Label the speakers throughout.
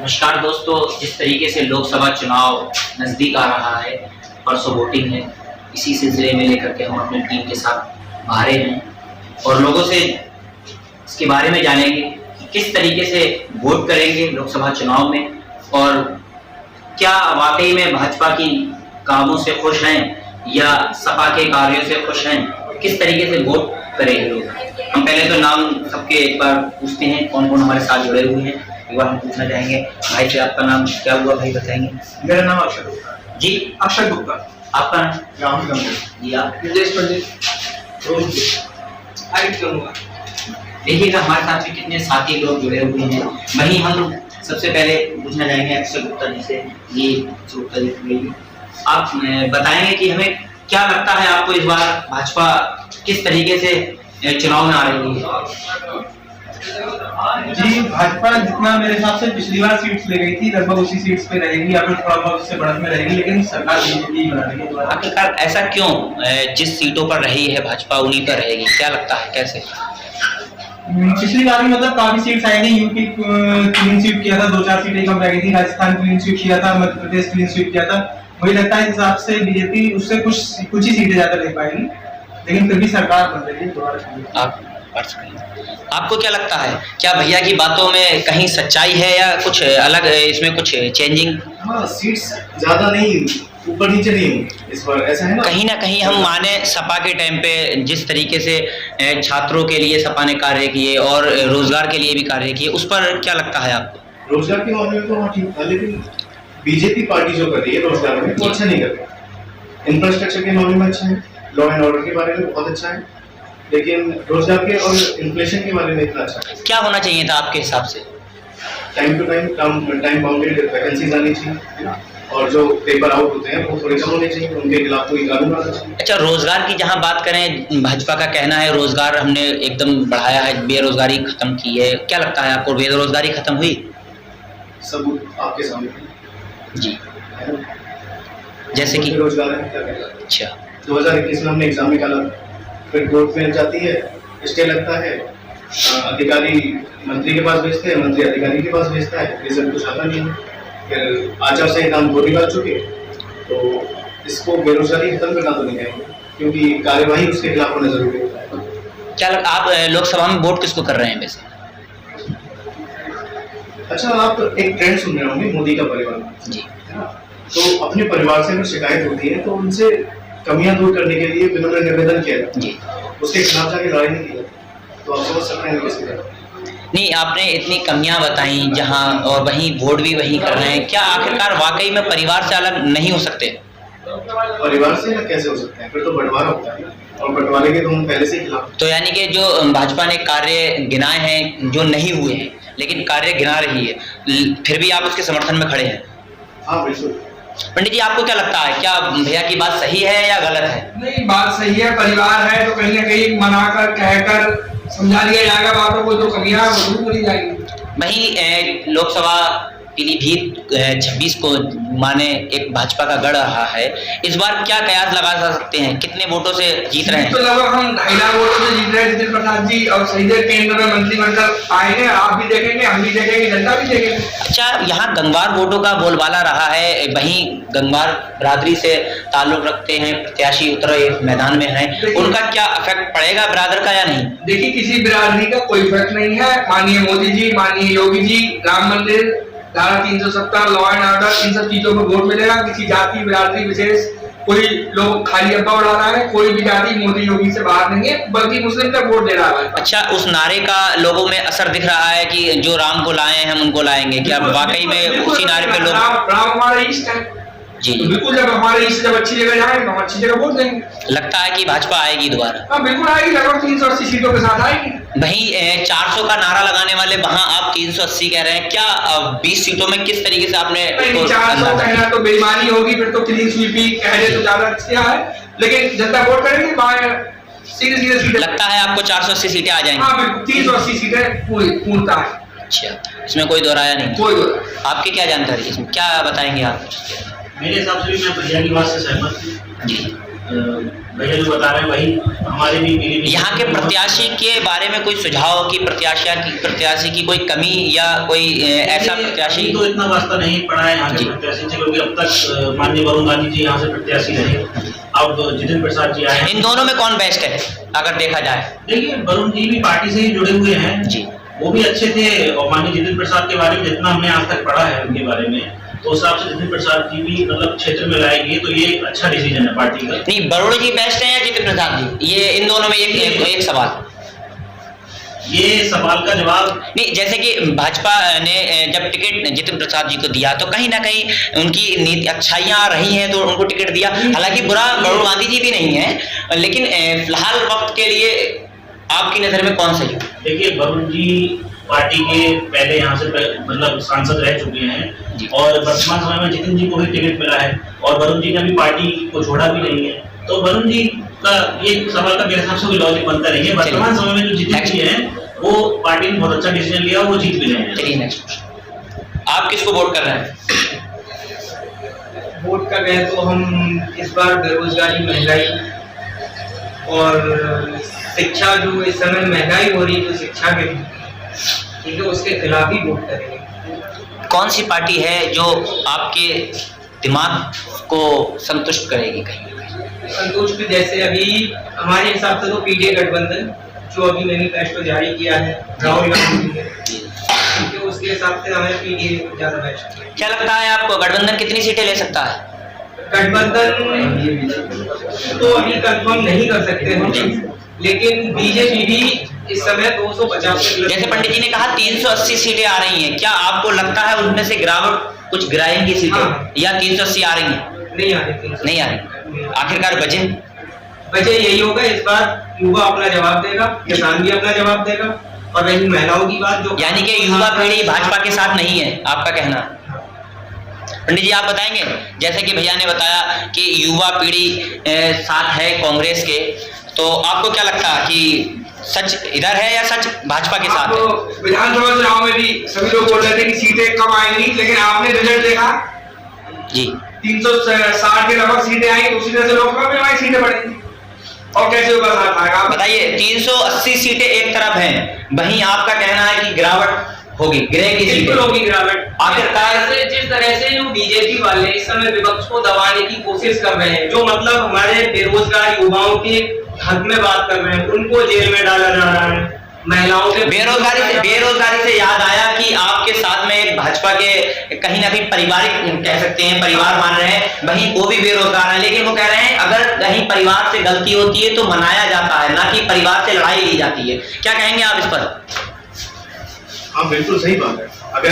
Speaker 1: नमस्कार दोस्तों, जिस तरीके से लोकसभा चुनाव नज़दीक आ रहा है, परसों वोटिंग है, इसी सिलसिले में लेकर के हम अपनी टीम के साथ बाहर हैं और लोगों से इसके बारे में जानेंगे कि किस तरीके से वोट करेंगे लोकसभा चुनाव में और क्या वाकई में भाजपा की कामों से खुश हैं या सपा के कार्यों से खुश हैं, किस तरीके से वोट करेंगे लोग। हम पहले तो नाम सबके एक बार पूछते हैं कौन कौन हमारे साथ जुड़े हुए हैं। एक बार हम पूछना चाहेंगे भाई से, आपका नाम क्या हुआ भाई बताएंगे?
Speaker 2: मेरा नाम अक्षय गुप्ता
Speaker 1: जी।
Speaker 2: अक्षय गुप्ता।
Speaker 1: आपका नाम?
Speaker 2: राहुल गंभीर।
Speaker 1: जी। आप?
Speaker 2: नितेश पंडित। करूँगा।
Speaker 1: देखिएगा हमारे साथ में कितने साथी लोग जुड़े हुए हैं। वहीं हम सबसे पहले पूछना चाहेंगे अक्षय गुप्ता जी से। ये गुप्ता जी, आप बताएंगे कि हमें क्या लगता है, आपको इस बार भाजपा किस तरीके से चुनाव में आ रही है?
Speaker 2: जी, भाजपा जितना मेरे हिसाब से पिछली बार सीट्स ले गई थी लगभग उसी सीट्स पे रहेगी या फिर थोड़ा बहुत उससे बढ़त में रहेगी, लेकिन सरकार बीजेपी बना रही है।
Speaker 1: आखिरकार ऐसा क्यों? जिस सीटों पर रही है भाजपा उन्हीं पर रहेगी, क्या लगता है कैसे?
Speaker 2: पिछली बार भी मतलब काफी सीट्स आई थी। यूपी क्लीन स्वीप किया था, 2-4 सीटें कम रह गई थी। राजस्थान क्लीन स्वीप किया था, मध्य प्रदेश क्लीन स्वीप किया था। मुझे लगता है इस हिसाब से बीजेपी उससे कुछ ही सीटें ज्यादा ले पाएगी, लेकिन फिर भी सरकार बन रही है दोबारा।
Speaker 1: आपको क्या लगता है, क्या भैया की बातों में कहीं सच्चाई है या कुछ अलग, इसमें कुछ चेंजिंग?
Speaker 3: हाँ, सीट्स ज्यादा नहीं, ऊपर नीचे नहीं इस बार, ऐसा है
Speaker 1: ना कहीं हम माने सपा के टाइम पे जिस तरीके से छात्रों के लिए सपा ने कार्य किए और रोजगार के लिए भी कार्य किए, उस पर क्या लगता है आपको?
Speaker 3: रोजगार के मामले में तो हाँ ठीक था, लेकिन बीजेपी पार्टी जो कर रही है रोजगार में वो अच्छा नहीं कर रही। इंफ्रास्ट्रक्चर के मामले में अच्छा है, लॉ एंड ऑर्डर के बारे में बहुत अच्छा है, लेकिन रोजगार के और इन्फ्लेशन के बारे में इतना अच्छा है।
Speaker 1: क्या होना चाहिए था आपके हिसाब से?
Speaker 3: Time to time bounded vacancies आनी चाहिए और जो पेपर आउट होते हैं वो थोड़े कम होने चाहिए, उनके खिलाफ कोई कानून आना चाहिए।
Speaker 1: अच्छा, रोजगार की जहां बात करें, भाजपा का कहना है रोजगार हमने एकदम बढ़ाया है, बेरोजगारी खत्म की है। क्या लगता है आपको, बेरोजगारी खत्म हुई?
Speaker 3: सबूत आपके सामने
Speaker 1: जी। जैसे कि
Speaker 3: रोजगार है क्या कहना?
Speaker 1: अच्छा,
Speaker 3: 2021 में हमने एग्जाम निकाला, फिर कोर्ट में जाती है, स्टे लगता है, अधिकारी मंत्री के पास भेजते हैं, मंत्री अधिकारी के पास भेजता है, रिजल्ट कुछ आता नहीं है। फिर आचार संहिता हम 2 निकाल चुके, तो इसको बेरोजगारी खत्म करना तो नहीं कहेंगे, क्योंकि कार्यवाही उसके खिलाफ होना जरूरी होता है।
Speaker 1: क्या आप लोकसभा में वोट किसको कर रहे हैं वैसे?
Speaker 3: अच्छा, आप एक ट्रेंड सुन रहे होंगे, मोदी का परिवार
Speaker 1: जी।
Speaker 3: तो अपने परिवार से अगर शिकायत होती है तो उनसे कमियां दूर करने के लिए उन्होंने निवेदन किया जी, उसके खिलाफ जाके लड़ाई नहीं किया, तो आप समझ सकते हैं किसके खिलाफ।
Speaker 1: नहीं, आपने इतनी कमियां बताई जहां, और वहीं वोट भी वहीं कर रहे हैं, क्या आखिरकार वाकई में परिवार से अलग नहीं हो सकते?
Speaker 3: परिवार से कैसे हो सकते हैं, फिर तो बंटवारा होता है और बंटवारे के तो हम पहले से खिलाफ।
Speaker 1: तो यानी कि जो भाजपा ने कार्य गिनाए हैं जो नहीं हुए हैं, लेकिन कार्य गिना रही है, फिर भी आप उसके समर्थन में खड़े हैं?
Speaker 3: हाँ बिल्कुल।
Speaker 1: पंडित जी, आपको क्या लगता है, क्या भैया की बात सही है या गलत है?
Speaker 2: नहीं, बात सही है। परिवार है तो कहीं ना कहीं मनाकर कहकर समझा दिया जाएगा बातों को, जो कमियां वो दूर करी जाएगी।
Speaker 1: वहीं लोकसभा पीलीभीत 26 को माने एक भाजपा का गढ़ रहा है, इस बार क्या कयास लगा सकते हैं, कितने वोटों से जीत रहे हैं?
Speaker 2: तो लगभग हम 2.5 लाख वोटों से जीत रहे हैं जितिन प्रसाद जी, और सही केंद्र में मंत्री बनकर आएंगे। आप भी देखेंगे, हम भी देखेंगे, जनता भी देखेंगे।
Speaker 1: अच्छा, यहाँ गंगवार वोटों का बोलबाला रहा है, वहीं गंगवार बिरादरी से ताल्लुक रखते हैं प्रत्याशी उतर मैदान में हैं, उनका क्या इफेक्ट पड़ेगा बिरादर का या नहीं?
Speaker 2: देखिए, किसी बिरादरी का कोई इफेक्ट नहीं है। माननीय मोदी जी, माननीय योगी जी, राम मंदिर, धारा 370, लॉ एंड ऑर्डर, इन सब चीजों में वोट मिलेगा। किसी जाति बिरादरी विशेष कोई लोग खाली अब्बा उड़ा रहा है, कोई भी जाति मोदी योगी से बाहर नहीं है, बल्कि मुस्लिम तक वोट दे रहा है।
Speaker 1: अच्छा, उस नारे का लोगों में असर दिख रहा है कि जो राम को लाए हैं हम उनको लाएंगे, क्या वाकई में उसी नारे पे लोग?
Speaker 2: राम हमारा इष्ट है जी, तो बिल्कुल। जब हमारे इष्ट जब अच्छी जगह जाए तो हम अच्छी जगह वोट देंगे।
Speaker 1: लगता है कि भाजपा आएगी दोबारा?
Speaker 2: हाँ बिल्कुल आएगी, लगभग 380 सीटों के साथ आएगी।
Speaker 1: वहीं 400 का नारा लगाने वाले वहां आप 380 कह रहे हैं, क्या 20 सीटों में किस तरीके से आपने?
Speaker 2: 400 कहना तो बेईमानी होगी, फिर तो क्लीन स्वीप ही कहने तो ज्यादा अच्छा है, लेकिन जनता वोट करेगी, सीधे
Speaker 1: लगता है आपको 480 सीटें आ जाएंगी?
Speaker 2: हाँ बिल्कुल, 380 सीटें पूर्णता है।
Speaker 1: अच्छा, इसमें कोई दोहराया नहीं?
Speaker 2: कोई दोहराया।
Speaker 1: आपकी क्या जानकारी, इसमें क्या बताएंगे आप?
Speaker 4: मेरे हिसाब से भी मैं भैया की बात से सहमत हूँ जी। भैया जो बता रहे हैं वही हमारे भी पीलीभीत
Speaker 1: यहाँ के प्रत्याशी के बारे में कोई सुझाव कि प्रत्याशी की कोई कमी या कोई ऐसा प्रत्याशी?
Speaker 4: तो इतना वास्ता नहीं पड़ा है यहाँ के प्रत्याशी से, क्योंकि अब तक माननीय वरुण गांधी जी यहाँ से प्रत्याशी रहे, अब जितिन प्रसाद जी आए।
Speaker 1: इन दोनों में कौन बेस्ट है अगर देखा जाए?
Speaker 4: देखिए वरुण जी भी पार्टी से ही जुड़े हुए हैं
Speaker 1: जी,
Speaker 4: वो भी अच्छे थे, और माननीय जितिन प्रसाद के बारे में जितना हमने आज तक पढ़ा है उनके बारे में, तो उस हिसाब से जितिन प्रसाद जी भी मतलब क्षेत्र में लाएंगे, तो ये एक अच्छा डिसीजन है पार्टी का।
Speaker 1: नहीं, वरुण जी बेस्ट है या जितिन प्रसाद जी? ये इन दोनों में एक सवाल,
Speaker 4: ये सवाल का जवाब
Speaker 1: नहीं। जैसे कि भाजपा ने जब टिकट जितिन प्रसाद जी को दिया तो कहीं ना कहीं उनकी नीति अच्छाइयां रही हैं तो उनको टिकट दिया, हालांकि बुरा वरुण गांधी जी भी नहीं है, लेकिन फिलहाल वक्त के लिए आपकी नजर में कौन सही?
Speaker 4: देखिए वरुण जी पार्टी के पहले यहाँ से मतलब सांसद रह चुके हैं, और वर्तमान समय में जितिन जी को भी टिकट मिला है, और वरुण जी ने अभी पार्टी को छोड़ा भी नहीं है, तो वरुण जी का ये सवाल का मेरे हिसाब से कोई लॉजिक बनता नहीं है। वर्तमान समय में जो जितिन जी है वो पार्टी ने बहुत अच्छा डिसीजन लिया, वो जीत भी रहे।
Speaker 1: चलिए नेक्स्ट, आप किसको वोट कर रहे हैं?
Speaker 2: वोट कर रहे हैं तो हम इस बार बेरोजगारी, महंगाई और शिक्षा, जो इस समय महंगाई हो रही है जो शिक्षा के ठीक है उसके खिलाफ ही वोट करेंगे।
Speaker 1: कौन सी पार्टी है जो आपके दिमाग को संतुष्ट करेगी कहीं ना कहीं?
Speaker 2: संतुष्ट जैसे अभी हमारे हिसाब से तो पीडीए गठबंधन जो अभी मैनिफेस्टो जारी किया है राहुल गांधी ने, क्योंकि उसके हिसाब से हमें पीडीए ज्यादा बेस्ट।
Speaker 1: क्या लगता है आपको गठबंधन कितनी सीटें ले सकता है?
Speaker 2: गठबंधन तो अभी कंफर्म नहीं कर सकते हम, लेकिन बीजेपी भी इस समय 250
Speaker 1: जैसे पंडित जी ने कहा 380 सीटें आ रही हैं, क्या आपको लगता है उनमें से गिरावट कुछ गिराएंगी सीटें?
Speaker 2: हाँ।
Speaker 1: या 380 आ रही हैं? नहीं आ रही। आखिरकार वजह
Speaker 2: यही होगा, इस बार युवा अपना जवाब देगा, किसान भी अपना जवाब देगा, और रही महिलाओं की बात जो,
Speaker 1: यानी कि युवा पीढ़ी भाजपा के साथ नहीं है, आपका कहना? पंडित जी आप बताएंगे, जैसे कि भैया ने बताया कि युवा पीढ़ी साथ है कांग्रेस के, तो आपको क्या लगता है कि सच इधर है या सच भाजपा के साथ है?
Speaker 2: विधानसभा चुनाव में भी सभी लोग बोल रहे थे कि सीटें कम आएंगी, लेकिन आपने रिजल्ट देखा
Speaker 1: जी
Speaker 2: 360 के लगभग सीटें आई, उसी तरह से लोकसभा में हमारी सीटें बढ़ेंगी, और कैसे होगा साथ आएगा?
Speaker 1: बताइए, 380 सीटें एक तरफ हैं, वहीं आपका कहना है कि गिरावट होगी, गिरेगी सीटें,
Speaker 2: होगी गिरावट।
Speaker 1: आखिरकार
Speaker 2: से जिस तरह से जो बीजेपी वाले इस समय विपक्ष को दबाने की कोशिश कर रहे हैं, जो मतलब हमारे बेरोजगार युवाओं के हक में बात कर रहे हैं, उनको जेल में डाला जा रहा है, महिलाओं के
Speaker 1: बेरोजगारी से याद आया कि आपके साथ में एक भाजपा के कहीं ना कहीं पारिवारिक कह सकते हैं, परिवार मान रहे हैं, वहीं वो भी बेरोजगार है, लेकिन वो कह रहे हैं अगर कहीं परिवार से गलती होती है तो मनाया जाता है, ना कि परिवार से लड़ाई ली जाती है। क्या कहेंगे आप इस पर?
Speaker 3: हाँ बिल्कुल सही बात है, अगर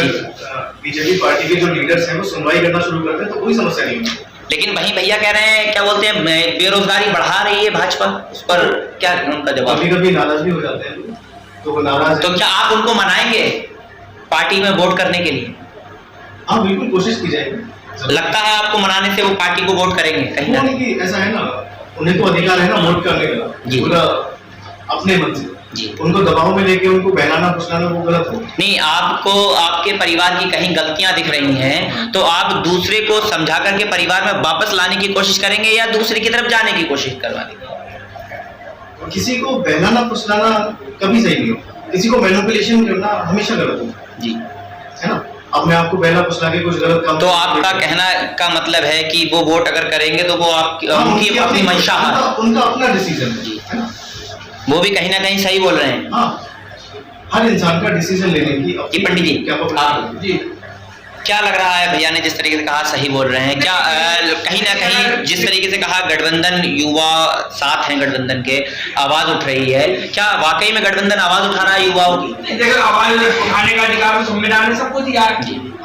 Speaker 3: बीजेपी पार्टी के जो लीडर्स हैं वो सुनवाई करना शुरू करते हैं तो कोई समस्या नहीं है।
Speaker 1: लेकिन वहीं भैया कह रहे हैं, क्या बोलते हैं, बेरोजगारी बढ़ा रही है भाजपा, उस पर क्या उनका जवाब?
Speaker 3: कभी कभी नाराज भी हो जाते हैं, तो वो नाराज
Speaker 1: तो क्या आप उनको मनाएंगे पार्टी में वोट करने के लिए?
Speaker 3: हाँ बिल्कुल कोशिश की जाएगी।
Speaker 1: लगता है आपको मनाने से वो पार्टी को वोट करेंगे कहीं ना कहीं?
Speaker 3: ऐसा है ना, उन्हें तो अधिकार है ना वोट करने का, पूरा अपने मन से
Speaker 1: जी।
Speaker 3: उनको दबाव में लेके उनको बहलाना फुसलाना वो गलत हो।
Speaker 1: नहीं, आपको आपके परिवार की कहीं गलतियां दिख रही हैं तो आप दूसरे को समझा करके परिवार में वापस लाने की कोशिश करेंगे या दूसरे की तरफ जाने की कोशिश करवाने की?
Speaker 3: किसी को बहलाना फुसलाना कभी सही नहीं होता, किसी को मैनिपुलेशन करना हमेशा गलत होता
Speaker 1: जी,
Speaker 3: है ना। अपने आप को बहला फुसला के कुछ गलत काम,
Speaker 1: तो आपका कहना का मतलब है कि वो वोट अगर करेंगे तो वो उनकी अपनी मंशा है,
Speaker 3: उनका अपना डिसीजन है ना,
Speaker 1: वो भी कहीं ना कहीं सही बोल रहे हैं।
Speaker 3: हाँ, हर इंसान का डिसीजन लेने की
Speaker 1: पंडित जी
Speaker 3: क्या
Speaker 1: आप
Speaker 3: जी
Speaker 1: क्या लग रहा है, भैया ने जिस तरीके से कहा सही बोल रहे हैं, क्या कहीं ना कहीं जिस तरीके से कहा गठबंधन युवा साथ हैं, गठबंधन के आवाज उठ रही है, क्या वाकई में गठबंधन आवाज उठा रहा है युवाओं की?
Speaker 2: देखो आवाज उठाने का अधिकार संविधान ने सबको दिया है,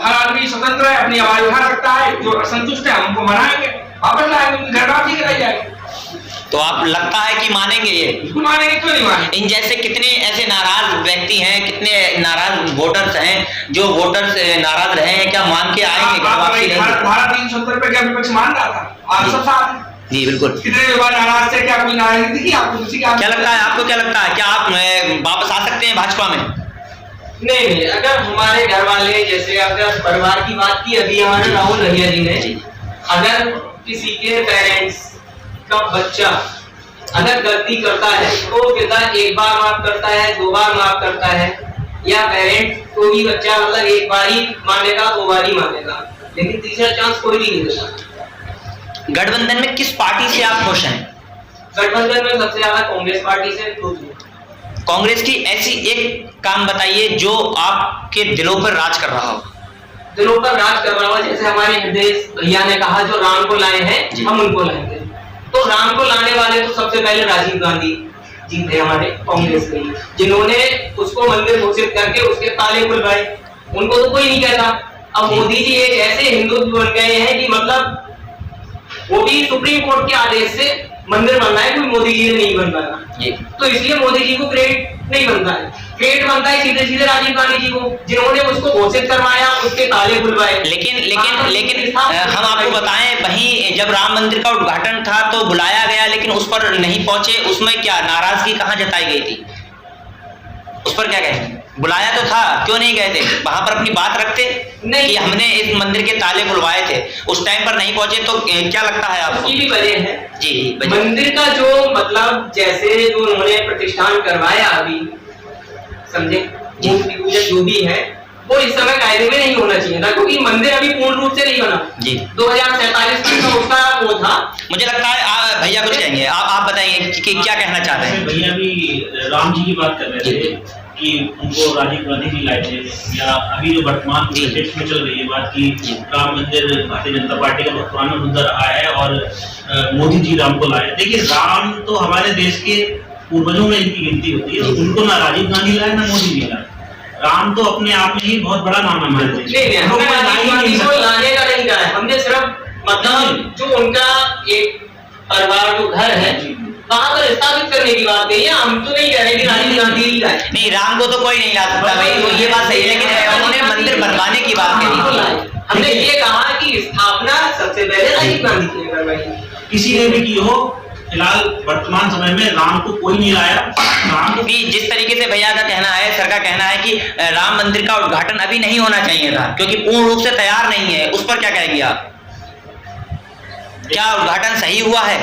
Speaker 2: हर आदमी स्वतंत्र है, अपनी आवाज उठा सकता है, जो असंतुष्ट है हमको मनाएंगे, वापस लाएंगे, घर वापसी कराई जाएगी।
Speaker 1: तो आप लगता है कि मानेंगे ये?
Speaker 2: मानेंगे, क्यों नहीं मानेंगे?
Speaker 1: इन जैसे कितने ऐसे नाराज व्यक्ति हैं, कितने नाराज वोटर्स हैं जो वोटर्स नाराज रहे हैं, क्या मान के आएंगे?
Speaker 2: भारत 370 रुपए का विपक्ष मान रहा था, आप सब साथ
Speaker 1: जी बिल्कुल।
Speaker 2: कितने युवा नाराज थे, क्या कोई नाराजगी थी आपको?
Speaker 1: क्या लगता है आपको, क्या लगता है, क्या आप वापस आ सकते हैं भाजपा में?
Speaker 5: नहीं, अगर हमारे घर वाले, जैसे अगर परिवार की बात की अभी हमारे राहुल भैया जी ने, अगर किसी के पेरेंट्स का बच्चा अगर गलती करता है तो पिता एक बार माफ करता है, 2 बार माफ करता है, या पेरेंट को भी बच्चा मतलब एक बार ही मानेगा, 2 बार ही मानेगा, लेकिन तीसरा चांस कोई भी नहीं देता।
Speaker 1: गठबंधन में किस पार्टी से आप खुश हैं?
Speaker 5: गठबंधन में सबसे ज्यादा कांग्रेस पार्टी से खुश हूं।
Speaker 1: कांग्रेस की ऐसी एक काम बताइए जो आपके दिलों पर राज कर रहा हो।
Speaker 5: दिलों पर राज कर रहा हो, जैसे हमारे हृदय भैया ने कहा जो राम को लाए हैं हम उनको लाएंगे, तो राम को लाने वाले तो सबसे पहले राजीव गांधी जी थे हमारे कांग्रेस के, जिन्होंने उसको मंदिर घोषित करके उसके ताले खुलवाए, उनको तो कोई नहीं कहता। अब मोदी जी एक ऐसे हिंदू बन गए हैं कि मतलब वो भी सुप्रीम कोर्ट के आदेश से मंदिर बनना है, कोई मोदी जी नहीं बन पाएगा, तो इसलिए मोदी जी को क्रेडिट नहीं बनता है, क्रेडिट बनता है सीधे सीधे राजीव गांधी जी को, जिन्होंने उसको घोषित करवाया, उसके ताले खुलवाए।
Speaker 1: लेकिन हम आपको बताएं, वहीं जब राम मंदिर का उद्घाटन था तो बुलाया गया, लेकिन उस पर नहीं पहुंचे, उसमें क्या नाराजगी कहां जताई गई थी? उस पर क्या कहेंगे? बुलाया तो था, क्यों नहीं गए थे? वहां पर अपनी बात रखते नहीं कि हमने इस मंदिर के ताले खुलवाए थे, उस टाइम पर नहीं पहुंचे, तो क्या लगता है आपको?
Speaker 5: भी वजह है
Speaker 1: जी,
Speaker 5: मंदिर का जो मतलब जैसे जो उन्होंने प्रतिष्ठान करवाया अभी, समझे, मूर्ति पूजा जो भी है वो इस समय कायदे में नहीं होना चाहिए था, क्योंकि मंदिर अभी पूर्ण रूप से नहीं बना जी। 2047 में तो उसका वो था। मुझे लगता है
Speaker 1: भैया कुछ कहेंगे, आप बताएंगे कि क्या कहना चाहते हैं?
Speaker 4: भैया भी राम जी की बात कर रहे थे कि उनको राजीव गांधी जी लाए थे, या अभी जो वर्तमान पॉलिटिक्स में चल रही है बात की राम मंदिर भारतीय जनता पार्टी का बहुत पुराना मुद्दा रहा है और मोदी जी राम को लाए। देखिए, राम तो हमारे देश के पूर्वजों में इनकी गिनती होती है, उनको ना राजीव गांधी लाए ना मोदी जी लाए। राम तो अपने आप में ही बहुत बड़ा नाम है हमारे देश में।
Speaker 5: लाने का नहीं कहा है हमने, सिर्फ मतलब जो उनका एक परिवार जो घर है वहां पर स्थापित करने की बात कही है, हम तो नहीं कह रहे कि राजीव गांधी ही लाए।
Speaker 1: नहीं, राम को तो कोई नहीं ला सकता भाई, तो ये बात सही है, लेकिन उन्होंने मंदिर बनवाने की बात कही।
Speaker 5: हमने ये कहा कि स्थापना सबसे पहले राजीव गांधी जी ने करवाई,
Speaker 4: किसी ने भी की हो, फिलहाल वर्तमान समय में राम को कोई नहीं लाया। राम
Speaker 1: भी जिस तरीके से भैया का कहना है, सर का कहना है कि राम मंदिर का उद्घाटन अभी नहीं होना चाहिए था क्योंकि पूर्ण रूप से तैयार नहीं है, उस पर क्या कहेंगे आप? क्या उद्घाटन सही हुआ है?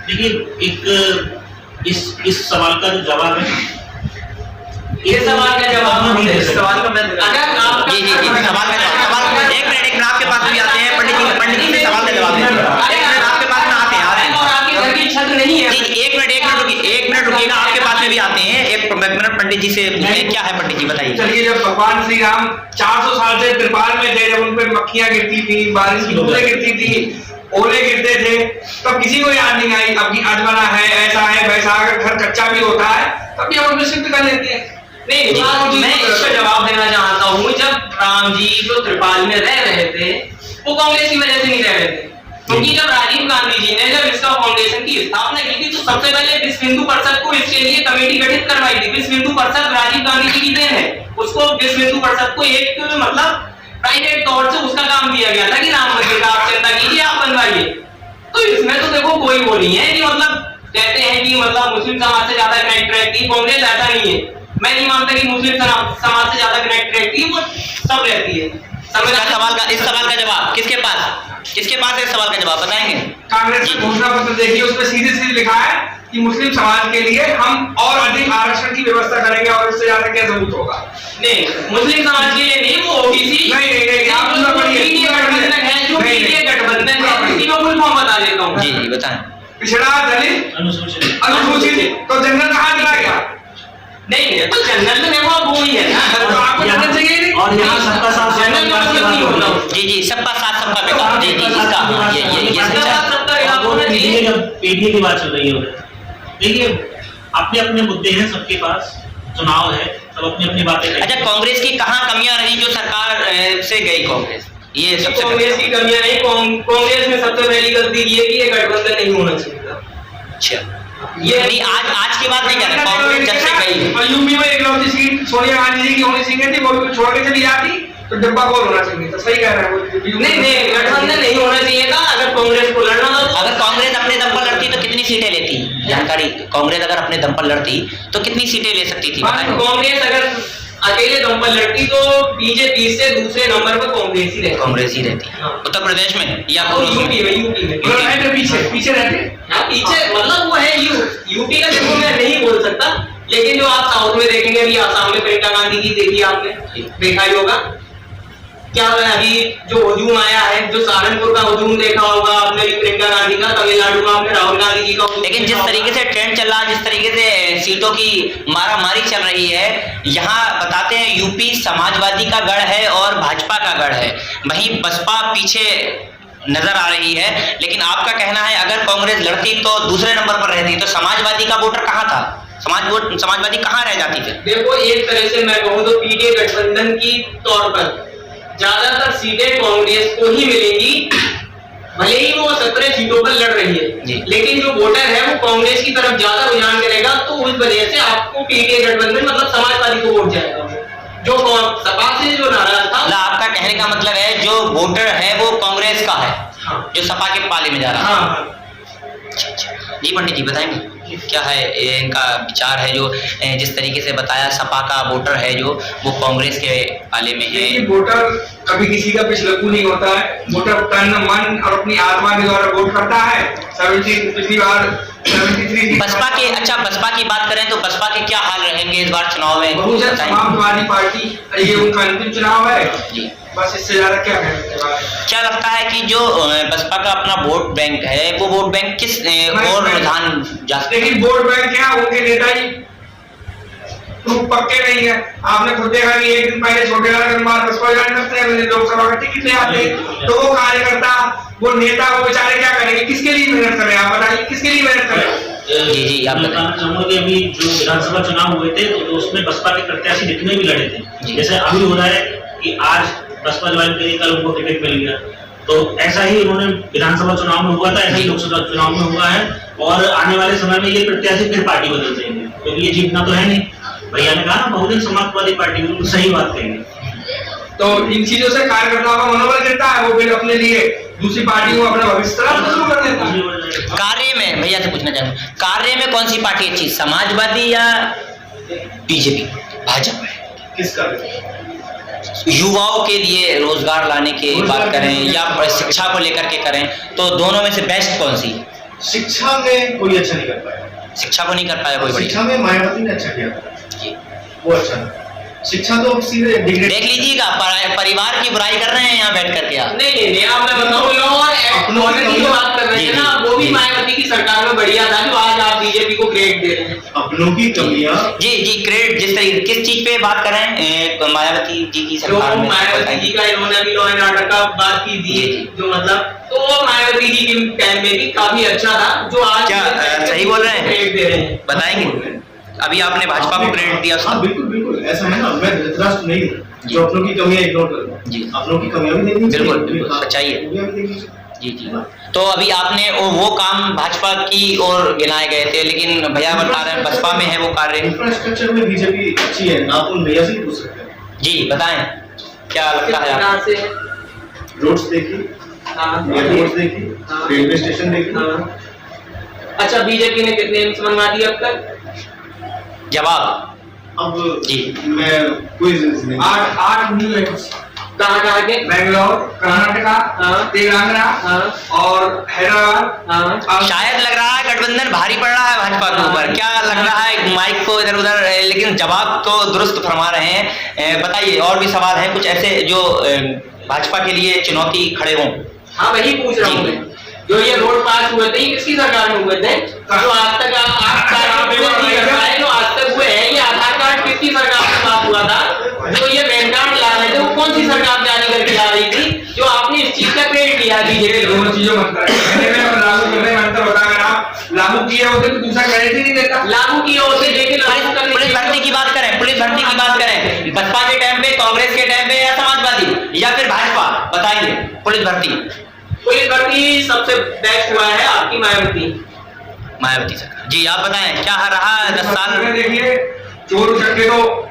Speaker 4: देखिए, एक इस सवाल का जो जवाब है,
Speaker 5: ये सवाल का जवाब नहीं है, सवाल का मैं
Speaker 1: अगर आप जी सवाल का जवाब एक मिनट आपके पास भी आते हैं पंडित जी से सवाल का जवाब देंगे। आपके पास में आते हैं
Speaker 5: और आपके घर की छत नहीं है।
Speaker 1: एक मिनट रुकिएगा, आपके पास में भी आते हैं, एक मिनट पंडित जी से क्या है पंडित जी बताइए।
Speaker 2: चलिए, जब भगवान श्री राम 400 साल से त्रिपाल में थे, जब उन पर मक्खियां गिरती थी, बारिश की बूंदें गिरती थी, ओले गिरते थे, तब किसी को याद नहीं आई अब आज बना है, ऐसा है वैसा, अगर घर कच्चा भी होता है तब भी हम शिफ्ट कर लेते हैं।
Speaker 5: नहीं, मैं इसका जवाब देना चाहता हूँ, जब राम जी जो त्रिपाल में रह रहे थे वो कांग्रेस की वजह से नहीं रह रहे थे, क्योंकि जब राजीव गांधी जी ने जब इसका फाउंडेशन की स्थापना की थी तो सबसे पहले विश्व हिंदू परिषद को इसके लिए कमेटी गठित करवाई थी। विश्व हिंदू परिषद राजीव गांधी जी की देन है, उसको विश्व हिंदू परिषद को एक मतलब प्राइवेट तौर से उसका काम दिया गया था कि राम मंदिर का आप चिंता कीजिए, आप बनवाइए। तो इसमें तो देखो कोई वो नहीं है कि मतलब कहते हैं कि मतलब मुस्लिम समाज से ज्यादा कनेक्ट रहती, कांग्रेस ऐसा नहीं है। मैं नहीं मानता कि मुस्लिम समाज से ज्यादा कनेक्ट रहती है, वो सब रहती है।
Speaker 1: इस सवाल का जवाब किसके पास है? इस सवाल का जवाब बताएंगे?
Speaker 2: कांग्रेस का घोषणा पत्र देखिए, उसमें सीधे लिखा है कि मुस्लिम समाज के लिए हम और अधिक आरक्षण की व्यवस्था करेंगे और इससे ज्यादा क्या जरूरत होगा।
Speaker 5: नहीं, मुस्लिम समाज के लिए नहीं, वो ओबीसी
Speaker 2: नहीं आप पूरा पढ़िए,
Speaker 5: गठबंधन है जो गठबंधन है, इसी को फुल फॉर्म बता देता हूँ।
Speaker 1: जी बताएं।
Speaker 2: पिछड़ा दलित अनुसूचित, तो जनरल कहाँ चला गया?
Speaker 5: नहीं, तो जनरल में वो ही है ना,
Speaker 2: तो आपको जनरल चाहिए नहीं,
Speaker 4: और यहाँ सबका साथ
Speaker 5: जनरल का मतलब नहीं होता।
Speaker 1: जी सबका साथ सबका विकास, जी
Speaker 4: इसका पीडीए की बात चल रही है। देखिए, अपने अपने मुद्दे हैं, सबके पास चुनाव है, सब अपनी अपनी बातें।
Speaker 1: अच्छा, कांग्रेस की कहाँ कमियां रही जो सरकार से गई कांग्रेस? ये सबसे
Speaker 5: कांग्रेस की कमियां नहीं, कांग्रेस ने सबसे पहली गलती की है कि ये गठबंधन नहीं होना चाहिए था।
Speaker 1: अच्छा, ये नहीं आज की बात नहीं कर रहे, कांग्रेस जब से गई
Speaker 2: यूपी में इकलौती सीट सोनिया गांधी जी की होनी चाहिए थी, वो छोड़ के चली जाती तो डब्बा गोल होना चाहिए था। सही कह रहे हैं वो।
Speaker 5: नहीं, गठबंधन नहीं होना चाहिए था। अगर कांग्रेस को लड़ना था,
Speaker 1: अगर कांग्रेस अपने दम पर लड़ती तो कितनी सीटें लेती? जानकारी, कांग्रेस अगर अपने दम पर लड़ती तो कितनी सीटें ले सकती थी?
Speaker 5: कांग्रेस अगर अकेले दम पर लड़ती तो बीजेपी से दूसरे नंबर पर कांग्रेस ही रहती।
Speaker 1: कांग्रेस ही रहती है
Speaker 5: हाँ।
Speaker 1: उत्तर प्रदेश में या
Speaker 5: और यूपी में
Speaker 2: वो रहते पीछे पीछे रहते।
Speaker 5: हाँ पीछे मतलब वो है यूपी का देखो मैं नहीं बोल सकता, लेकिन जो आप साउथ में देखेंगे, अभी आसाम में प्रियंका गांधी की देखी आपने, देखा ही होगा क्या अभी जो हुजूम आया है, जो सहारनपुर का हुजूम देखा होगा आपने प्रियंका गांधी का, तमिलनाडु में आपने राहुल गांधी जी का।
Speaker 1: लेकिन जिस तरीके से ट्रेंड चल रहा है, जिस तरीके से सीटों की मारामारी चल रही है, यहाँ बताते हैं यूपी समाजवादी का गढ़ है और भाजपा का गढ़ है, वहीं बसपा पीछे नजर आ रही है। लेकिन आपका कहना है अगर कांग्रेस लड़ती तो दूसरे नंबर पर रहती, तो समाजवादी का वोटर कहाँ था? समाजवादी कहाँ रह जाती फिर?
Speaker 5: देखो एक तरह से मैं कहूँ तो पीडीए गठबंधन की तौर पर ज्यादातर सीटें कांग्रेस को ही मिलेंगी, भले ही वो 17 सीटों पर लड़ रही है, लेकिन जो वोटर है वो कांग्रेस की तरफ ज्यादा रुझान करेगा, तो उस वजह से आपको पीडीए गठबंधन मतलब समाजवादी को वोट जाएगा, जो सपा से जो नाराज था।
Speaker 1: आपका कहने का मतलब है जो वोटर है वो कांग्रेस का है।
Speaker 5: हाँ।
Speaker 1: जो सपा के पाले में जा रहा है।
Speaker 5: हाँ।
Speaker 1: जी पंडित जी बताएंगे क्या है इनका विचार है, जो जिस तरीके से बताया सपा का वोटर है जो वो कांग्रेस के पाले में है।
Speaker 2: वोटर कभी किसी का पिछलकू नहीं होता है, वोटर तन मन और अपनी आत्मा के द्वारा वोट करता है। पिछली बार 73
Speaker 1: बसपा के, अच्छा बसपा की बात करें तो बसपा के क्या हाल रहेंगे इस बार चुनाव में?
Speaker 2: बहुजन समाजवादी पार्टी, ये उनका अंतिम चुनाव है
Speaker 1: जी।
Speaker 2: बस इससे ज्यादा क्या कहने।
Speaker 1: क्या लगता है कि जो बसपा का अपना वोट बैंक है वो वोट बैंक किस और रुझान जा सकता है?
Speaker 2: लेकिन वोट बैंक क्या, उनके नेता ही प्रूफ पक्के नहीं है। आपने खुद देखा कि एक दिन पहले छोटे लाल गंगवार बसपा ज्वाइन करते हैं, लोकसभा का टिकट ले आते हैं, तो वो कार्यकर्ता वो नेता वो बेचारे क्या करेंगे, किसके लिए मेहनत करें? आप बताइए किसके लिए मेहनत करें?
Speaker 1: जी आप
Speaker 4: बताना चाहूंगा कि अभी जो विधानसभा चुनाव हुए थे तो उसमें बसपा के प्रत्याशी जितने भी लड़े थे, जैसे अभी हो रहा है कि आज बसपा ज्वाइन करी, कल उनको टिकट मिल गया, तो ऐसा ही उन्होंने विधानसभा चुनाव में हुआ था, ऐसा ही लोकसभा चुनाव में हुआ है, और आने वाले समय में ये प्रत्याशी फिर पार्टी बदल देंगे, क्योंकि ये जीतना तो है नहीं। भैया ने कहा बहुजन समाजवादी पार्टी, बिल्कुल सही बात कहेंगे।
Speaker 2: तो इन चीजों से कार्यकर्ताओं का मनोबल गिरता है, वो फिर अपने लिए दूसरी पार्टी को अपना भविष्य शुरू कर देता है।
Speaker 1: कार्य में भैया से पूछना चाहूंगा, कार्य में कौन सी पार्टी अच्छी, समाजवादी या बीजेपी भाजपा?
Speaker 3: किस कार्य?
Speaker 1: युवाओं के लिए रोजगार लाने की बात करें या शिक्षा को लेकर के करें, तो दोनों में से बेस्ट कौन सी?
Speaker 3: शिक्षा में कोई अच्छा नहीं कर पाया।
Speaker 1: शिक्षा को नहीं कर पाया कोई?
Speaker 3: शिक्षा में मायावती ने अच्छा किया था, वो अच्छा था। शिक्षा तो सीधे
Speaker 1: देख लीजिएगा, परिवार की बुराई कर रहे हैं यहाँ बैठ करके आप।
Speaker 5: नहीं आप मैं बताऊँ लॉ और इक्वालिटी की बात कर रहे हैं ना, वो भी मायावती की सरकार में बढ़िया था, जो आज आप बीजेपी को क्रेडिट दे रहे हैं।
Speaker 3: अपनों की कमियां
Speaker 1: जी क्रेडिट जिस तरीके किस चीज पे बात कर रहे हैं मायावती जी की सरकार में?
Speaker 5: मायावती जी का इन्होंने अभी लॉ एंड ऑर्डर का बात की थी, जो मतलब तो वो मायावती जी के टाइम में भी काफी अच्छा था, जो आज
Speaker 1: क्या सही बोल रहे हैं?
Speaker 5: क्रेडिट दे रहे हैं,
Speaker 1: बताएंगे। अभी आपने भाजपा को क्रेडिट दिया।
Speaker 3: हाँ बिल्कुल ऐसा है ना, मैं धृतराष्ट्र नहीं हूँ जो अपनों की कमियां इग्नोर करूँ।
Speaker 1: जी
Speaker 3: अपनों की कमियां भी देखनी चाहिए।
Speaker 1: बिल्कुल सच्चाई है। जी तो अभी आपने वो काम भाजपा की ओर गिनाए गए थे, लेकिन भैया बता रहे हैं बसपा में है वो कार्य।
Speaker 3: इंफ्रास्ट्रक्चर में बीजेपी अच्छी है, आप उन भैया से पूछ सकते हैं।
Speaker 1: जी बताएं क्या लगता है आपको?
Speaker 3: रोड्स देखिए, एयरपोर्ट देखिए, रेलवे स्टेशन देखिए।
Speaker 5: अच्छा बीजेपी ने कितने एम्स बनवा दिए अब तक?
Speaker 1: जवाब
Speaker 3: अब
Speaker 1: जी
Speaker 3: मैं कोई नहीं।
Speaker 2: 8 न्यू एम्स
Speaker 5: कहाँ के?
Speaker 2: बैंगलोर, कर्नाटका, तेलंगाना और हैदराबाद।
Speaker 1: शायद लग रहा है गठबंधन भारी पड़ रहा है भाजपा के ऊपर, क्या लग रहा है? माइक को इधर उधर, लेकिन जवाब तो दुरुस्त फरमा रहे हैं। बताइए और भी सवाल हैं कुछ ऐसे जो भाजपा के लिए चुनौती खड़े हों?
Speaker 5: हाँ वही पूछ रहा हूँ मैं, जो ये रोड पास हुए थे ये किसकी सरकार में हुए थे? जो आज तक जो आज तक हुए हैं, ये आधार कार्ड किसकी सरकार में पास हुआ था? जो ये पैन कार्ड ला रहे थे वो कौन सी सरकार जारी करके ला रही थी, जो आपने इस चीज का क्रेडिट लिया? बीजेपी
Speaker 2: दोनों चीजों में अंतर है, लागू करने में अंतर होता है। अगर आप लागू किए होते तो दूसरा क्रेडिट ही नहीं देता।
Speaker 5: लागू किए होते, लेकिन
Speaker 1: पुलिस भर्ती की बात करें, पुलिस भर्ती की बात करें, बसपा के टाइम पे, कांग्रेस के टाइम पे, या समाजवादी या फिर भाजपा? बताइए। पुलिस भर्ती
Speaker 5: सबसे बेस्ट हुआ है आपकी
Speaker 1: मायावती सरकार। जी आप बताएं क्या रहा 10 साल?
Speaker 2: देखिए चोर चक्के तो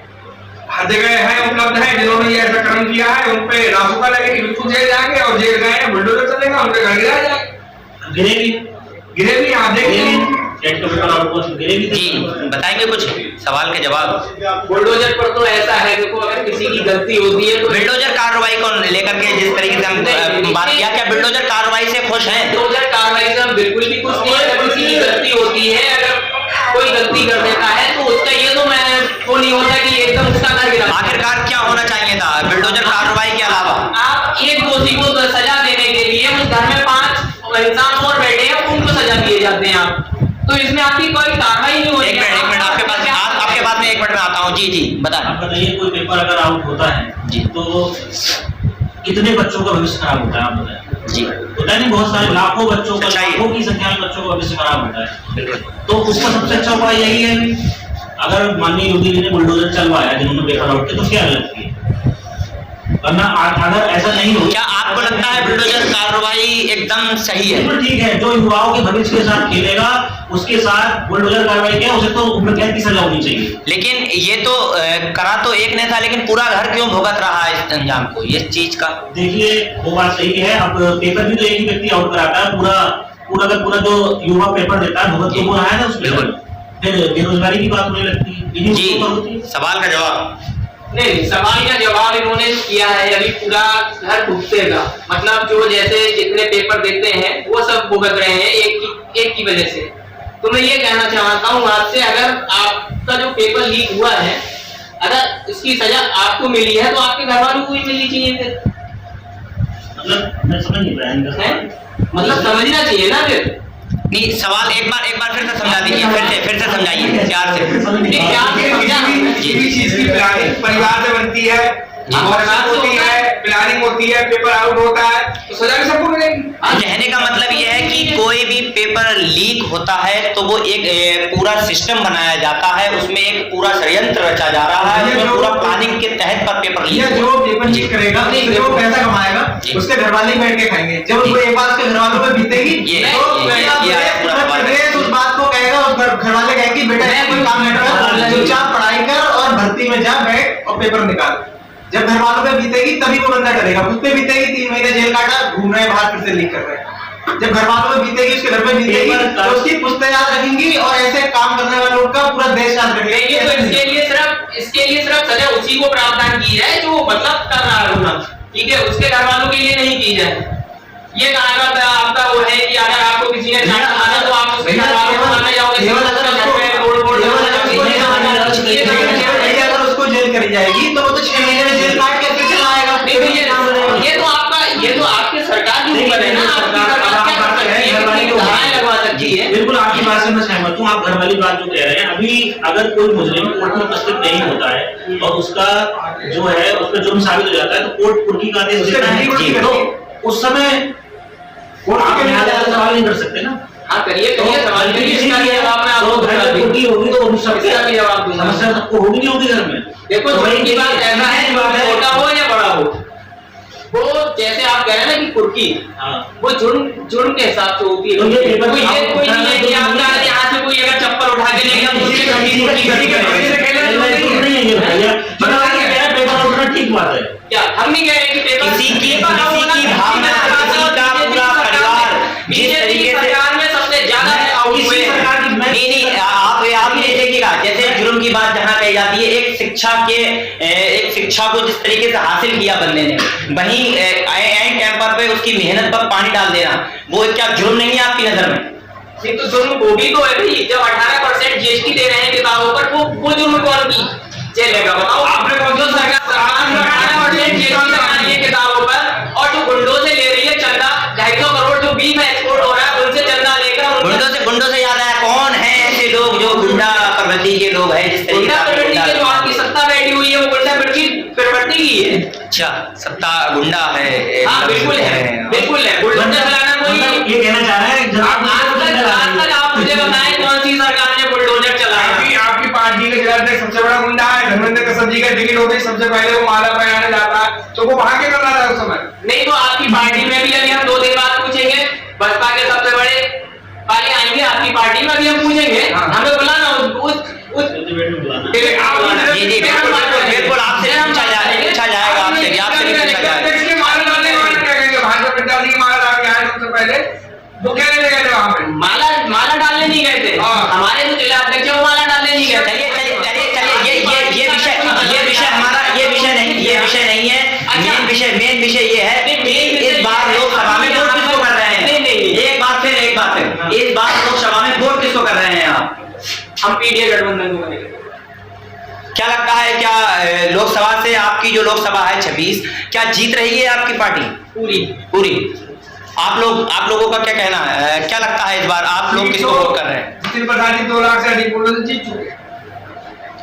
Speaker 2: हर जगह है, उपलब्ध है। जिन्होंने ये ऐसा कर्म किया है उन पे रासुका लगेगी, बिल्कुल जेल जाएंगे, और जेल गए हैं बुलडोजर चलेगा, उनके घर गिरा जाएगा।
Speaker 4: गिरेगी
Speaker 2: आप देखिए
Speaker 4: टेट का पेपर आउट हुआ तो गिरेगी।
Speaker 1: जी बताएंगे कुछ सवाल के जवाब।
Speaker 5: बुलडोजर पर तो ऐसा है, देखो अगर किसी की गलती होती है तो
Speaker 1: बुलडोजर कार्रवाई को लेकर के जिस तरीके से हम बात किया, क्या बुलडोजर कार्रवाई से खुश हैं?
Speaker 5: बुलडोजर कार्रवाई से हम बिल्कुल भी खुश नहीं है। अगर किसी की गलती होती है, अगर कोई गलती कर देता है तो उसका ये तो मैं वो नहीं होता कि एकदम उसका घर गिरा।
Speaker 1: आखिरकार क्या होना चाहिए था बुलडोजर कार्रवाई के अलावा?
Speaker 5: आप एक दोषी को सजा देने के लिए उस घर में 5 इंसान और बैठे हैं, उनको सजा दिए जाते हैं आप, तो इसमें आपकी कोई कार्रवाई नहीं होती।
Speaker 1: एक मिनट आपके पास में 1 मिनट में आता हूँ। जी बताएं।
Speaker 4: आप बताइए कोई पेपर अगर आउट होता है
Speaker 1: जी
Speaker 4: तो कितने बच्चों का भविष्य खराब होता है, आप बताएं।
Speaker 1: जी
Speaker 4: होता है नहीं, बहुत सारे लाखों बच्चों का,
Speaker 1: अच्छा,
Speaker 4: लाखों की संख्या में बच्चों का भविष्य खराब होता है।
Speaker 1: बिल्कुल।
Speaker 4: तो उसका सबसे अच्छा उपाय यही है, अगर माननीय योगी जी ने बुलडोजर चलवाया जिन्होंने पेपर आउट किया तो क्या लगती है, वरना अगर ऐसा नहीं हो।
Speaker 1: क्या आपको लगता है बुलडोजर कार्रवाई एकदम सही है?
Speaker 4: बिल्कुल ठीक है, जो युवाओं के भविष्य के साथ खेलेगा उसके साथ बुलडोजर कार्रवाई किया उसे तो उम्र कैद की सजा होनी चाहिए।
Speaker 1: लेकिन ये तो करा तो एक ने था, लेकिन पूरा घर क्यों भुगत रहा है इस अंजाम को, इस चीज का?
Speaker 4: देखिए वो बात सही है, अब पेपर भी तो एक ही व्यक्ति आउट कराता है, पूरा जो युवा पेपर देता है भुगत तो वो रहा है ना उसमें, फिर बेरोजगारी की बात होने लगती है।
Speaker 1: जी सवाल का जवाब।
Speaker 5: नहीं, सवाल का जवाब इन्होंने किया है, अभी पूरा घर भुगतेगा, मतलब जो जैसे जितने पेपर देते हैं वो सब भुगत रहे हैं एक की वजह से। तो मैं ये कहना चाहता हूँ आपसे, अगर आपका जो पेपर लीक हुआ है, अगर इसकी सजा आपको मिली है तो आपके घर वालों को भी मिलनी चाहिए फिर।
Speaker 4: मतलब मैं समझ नहीं पाया इनका सवाल।
Speaker 5: मतलब समझना चाहिए ना फिर।
Speaker 1: नहीं सवाल एक बार फिर से समझा दीजिए, फिर से समझाइए प्यार से।
Speaker 2: किसी भी चीज की प्लानिंग परिवार से बनती है, होती है, प्लानिंग होती है, पेपर आउट होता है तो सजा भी सबको मिलेगी।
Speaker 1: कहने का मतलब यह है कि कोई भी पेपर लीक होता है तो वो एक पूरा सिस्टम बनाया जाता है, उसमें एक पूरा षड्यंत्र रचा जा रहा है, उसमें पूरा प्लानिंग के तहत पर पेपर लीक।
Speaker 6: जो पेपर लीक करेगा उससे वो पैसा कमाएगा, उसके घर वाले बैठ के खाएंगे, जब उसको एक बात उसके घर वालों पे बीतेगी तो उस बात को कहेगा, उस घर वाले कहेंगे बेटा कोई काम नहीं कर, चुपचाप पढ़ाई कर और भर्ती में जा, बैठ और पेपर निकाल। जब घर वालों पे बीतेगी तभी वो बंदा डरेगा, उस पे बीतेगी 3 महीने जेल काटा, घूम रहे बाहर फिर से लीक कर रहे हैं। जब घर वालों पे बीतेगी, उसके घर पे बीतेगी तो उसकी पुश्तें याद रखेंगी और ऐसे काम करने वालों का पूरा देश याद रखेगा।
Speaker 5: तो इसके लिए सिर्फ सजा उसी को प्रावधान की जाए जो मतलब कर रहा है गुनाह, ठीक है, उसके घर वालों के लिए नहीं की जाए। ये कहावत आपका वो है कि अगर आपको किसी ने चाटा मारा तो आप उसके घर वालों को मारने जाओगे,
Speaker 6: अगर उसको जेल करी जाएगी तो वो तो 6 महीने में जेल काट के फिर से आएगा।
Speaker 5: ये तो आपके सरकार की ऊपर है ना, आपकी सरकार क्या कर सकती है, धाराएं लगवा सकती है।
Speaker 4: बिल्कुल आपकी बात से मैं सहमत हूँ, आप घर वाली बात जो कह रहे हैं, अभी अगर कोई मुजरिम कोर्ट में उपस्थित नहीं होता है और उसका जो है उस पर जुर्म साबित हो जाता है तो कोर्ट कुर्की का आदेश देता है, तो उस समय आप यहाँ ज्यादा सवाल नहीं कर सकते ना।
Speaker 5: हाँ करिए सवाल करिए, इसका जवाब मैं आपको
Speaker 4: कुर्की होगी तो
Speaker 5: समस्या भी जवाब दूंगा।
Speaker 4: समस्या सबको होगी नहीं होगी घर में।
Speaker 5: देखो की बात ऐसा है, छोटा हो या बड़ा हो, वो जैसे आप कह रहे हैं ना कि कुर्की, वो जुर्म के हिसाब से होती है।
Speaker 4: तो ये पेपर
Speaker 5: कोई नहीं है कि आपका यहाँ से कोई अगर चप्पल उठा के ले गया
Speaker 4: पेपर उठना ठीक बात है
Speaker 5: क्या? हम नहीं कह रहे कि पेपर
Speaker 1: किसी की भावना, किसी का पूरा परिवार जिस तरीके से
Speaker 5: में सबसे ज्यादा
Speaker 1: नहीं आप ये देखिएगा, जैसे जुर्म की बात जहाँ कही जाती है, एक शिक्षा को जिस तरीके से हासिल किया बंदे ने, वहीं एंड टाइम पे उसकी मेहनत पर पानी डाल देना, वो क्या जुर्म नहीं है आपकी नजर में?
Speaker 5: नहीं तो जुर्म वो भी तो है भाई, जब 18% जीएसटी दे रहे हैं किताबों पर, वो जुर्म कौन की चलेगा बताओ? आपने जो सरकार 18% जीएसटी लगा रही है किताबों पर, और जो गुंडों से ले रही है चंदा 250 करोड़ जो बीफ एक्सपोर्ट हो रहा है उनसे चंदा लेकर,
Speaker 1: गुंडों से याद आया, कौन है ऐसे लोग जो गुंडा प्रवृत्ति के लोग हैं, जिस तरीके
Speaker 5: से जो आपकी सत्ता बैठी हुई है वो गुंडा प्रवृत्ति की है।
Speaker 1: अच्छा सत्ता गुंडा है?
Speaker 5: हाँ बिल्कुल है, बिल्कुल है। बुलडोजर चलाना कोई
Speaker 4: ये कहना चाह रहा है
Speaker 5: आज तक आप मुझे बताएं कौन सी सरकार ने बुलडोजर चलाया?
Speaker 2: आपकी पार्टी के जिलाध्यक्ष सबसे बड़ा गुंडा है, धर्मेंद्र कसब जी का टिकट हो गई, सबसे पहले वो माला पहनाने जाता है, तो वो वहां के कर रहा था उस समय।
Speaker 5: नहीं तो आपकी पार्टी में भी अभी हम 2 दिन बाद पूछेंगे, बसपा के सबसे बड़े वाले आएंगे आपकी पार्टी में भी हम पूछेंगे, हमें बुलाना उस
Speaker 1: बिल्कुल आपसे पूछा जाएगा, आपसे भी पूछा जाएगा।
Speaker 2: भाजपा प्रत्याशी माला डाल के आए सबसे पहले, वो कहने लगे थे वहां पे
Speaker 5: माला डालने नहीं गए थे,
Speaker 7: विषय नहीं है।
Speaker 5: अच्छा।
Speaker 7: मेन विषय ये है
Speaker 5: नहीं, main विषय
Speaker 7: इस बार
Speaker 5: ये है,
Speaker 7: लोकसभा में वोट किसको कर रहे हैं?
Speaker 5: नहीं।
Speaker 7: एक बात फिर इस बार लोकसभा में वोट किसको कर रहे हैं आप?
Speaker 5: हम पीडीए गठबंधन को करेंगे।
Speaker 7: क्या लगता है, क्या लोकसभा से आपकी जो लोकसभा है 26, क्या जीत रही है आपकी पार्टी पूरी? आप लोगों का क्या कहना है, क्या लगता है इस बार आप लोग किसको वोट कर रहे हैं?
Speaker 2: जितिन प्रसाद जी 2 लाख से अधिक वोटों से जीत चुके हैं।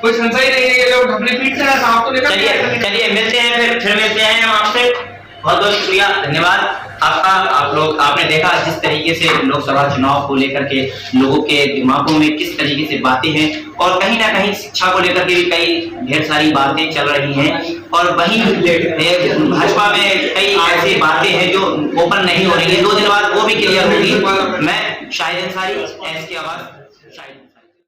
Speaker 2: कोई संशय ही नहीं है, ये लोग अपनी पीठ से साफ तो निकल
Speaker 7: चलिए मिलते हैं, फिर मिलते हैं हम आपसे। बहुत बहुत शुक्रिया, धन्यवाद आपका। आपने देखा जिस तरीके से लोकसभा चुनाव को लेकर के लोगों के दिमागों में किस तरीके से बातें हैं, और कहीं ना कहीं शिक्षा को लेकर के भी कई ढेर सारी बातें चल रही हैं, और वहीं भाजपा में कई ऐसी बातें हैं जो ओपन नहीं हो रही है। 2 दिन बाद वो भी क्लियर होगी। मैं शाहिद अंसारी, एस की आवाज, शाहिद।